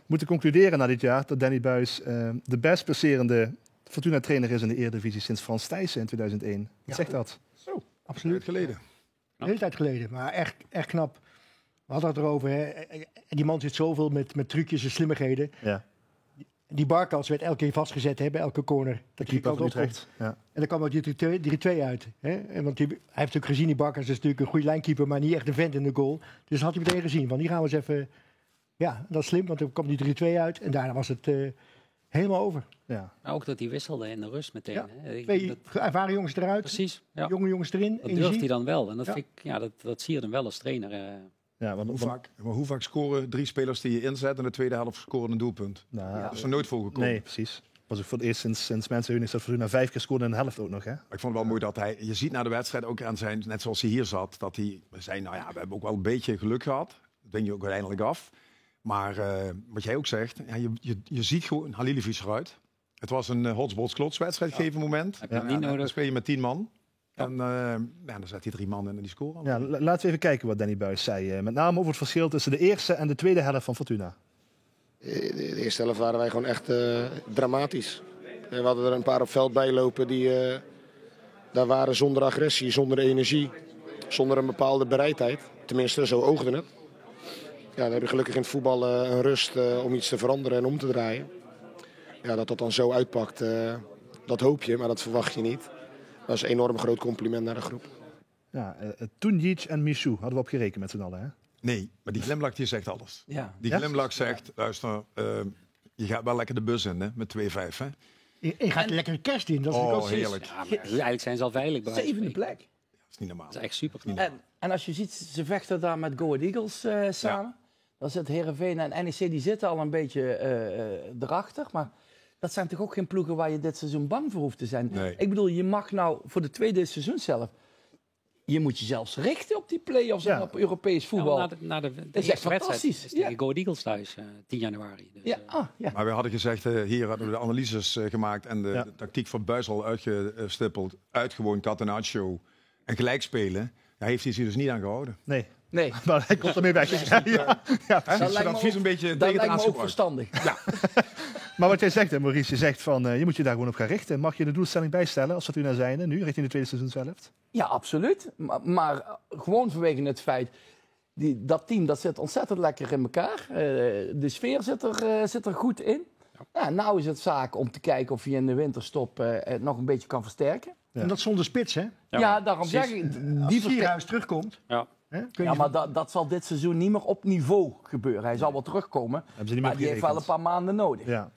moeten concluderen na dit jaar dat Danny Buijs de best presterende Fortuna-trainer is in de Eredivisie sinds Frans Thijssen in 2001. Wat zegt dat? Zo, absoluut. geleden. Een hele tijd geleden, maar echt knap. We hadden het erover, hè. En die man zit zoveel met trucjes en slimmigheden. Ja. Die Barkas werd elke keer vastgezet bij elke corner. Dat keeper hij van kant op Utrecht. Ja. En dan kwam er die 2 uit. Hè? En want hij heeft ook gezien, die Barkas is natuurlijk een goede lijnkeeper, maar niet echt een vent in de goal. Dus had hij meteen gezien, van die gaan we eens even... Ja, dat is slim, want dan kwam die 3-2 uit. En daarna was het helemaal over. Ja. Maar ook dat hij wisselde in de rust meteen. Ja. Hè. 2 ervaren jongens eruit, Precies. Ja. jonge jongens erin. Dat energie. durft hij dan wel. En dat, Ja. vind ik, dat zie je dan wel als trainer. Ja, want, Hoe vaak scoren 3 spelers die je inzet en de tweede helft scoren een doelpunt? nou, Dat is er nooit voorgekomen. nee, precies. Was ook voor het eerst sinds Mensenheuning dat Fortuna 5 keer scoorde in de helft ook nog. Hè? Maar ik vond het wel mooi dat hij... Je ziet na de wedstrijd ook aan zijn... Net zoals hij hier zat, dat hij... We hebben ook wel een beetje geluk gehad. Dat denk je ook uiteindelijk af. Maar wat jij ook zegt, je ziet gewoon Halilovic eruit. Het was een hotsbots-klots wedstrijd, gegeven moment. Heb je niet nodig. Dan speel je met 10 man. Ja. En dan zet hij 3 man in en die scoren. Ja, laten we even kijken wat Danny Buijs zei. Met name over het verschil tussen de eerste en de tweede helft van Fortuna. De eerste helft waren wij gewoon echt dramatisch. We hadden er een paar op veld bij lopen die daar waren zonder agressie, zonder energie, zonder een bepaalde bereidheid. Tenminste, zo oogde het. Ja, dan heb je gelukkig in het voetbal een rust om iets te veranderen en om te draaien. Ja, dat dan zo uitpakt, dat hoop je, maar dat verwacht je niet. Dat is een enorm groot compliment naar de groep. Ja, Tunjic en Michou hadden we op gerekend met z'n allen. Hè? Nee, maar die glimlach die zegt alles. Ja. Die glimlach zegt, luister, je gaat wel lekker de bus in hè, met 2-5. Hè? Je gaat lekker de kerst in. Dat is Oh, ook heerlijk. Ja, maar eigenlijk zijn ze al veilig. bij wijze van 7e spreken. plek. Dat is niet normaal. Dat is echt super. En als je ziet, ze vechten daar met Go Ahead Eagles samen. Dan zit Heerenveen en NEC, die zitten al een beetje erachter. Maar dat zijn toch ook geen ploegen waar je dit seizoen bang voor hoeft te zijn. Nee. Ik bedoel, je mag nou voor de tweede seizoen zelf... Je moet je zelfs richten op die play-offs en op Europees voetbal. Na de is echt eerste wedstrijd fantastisch. is tegen Go Ahead Eagles thuis, 10 januari. Dus, Ja, ja. Maar we hadden gezegd, hier hadden we de analyses gemaakt en de tactiek van Buijs al uitgestippeld. Uitgewoon Catenaccio en gelijk spelen. Ja, heeft hij zich dus niet aan gehouden. Nee, Nee, maar hij komt ermee weg. Ja. Hè? dat Dus lijkt me advies ook- een beetje dat tegen het lijkt me ook aanspraak. verstandig. Ja. Maar wat jij zegt, hè, Maurice, je zegt van je moet je daar gewoon op gaan richten. Mag je de doelstelling bijstellen als Fortuna zijnde nu, richting de tweede seizoenshelft? Ja, absoluut. Maar gewoon vanwege het feit... Dat team dat zit ontzettend lekker in elkaar. De sfeer zit er goed in. Ja, nou is het zaak om te kijken of je in de winterstop het nog een beetje kan versterken. Ja. En dat zonder spits, hè? Ja, daarom zeg ik... Die Sierhuis terugkomt. Ja. Hè? Kun je Ja, maar dat zal dit seizoen niet meer op niveau gebeuren. Hij zal wel terugkomen, Hebben ze niet maar meer die heeft wel een gerekend. paar maanden nodig. Ja.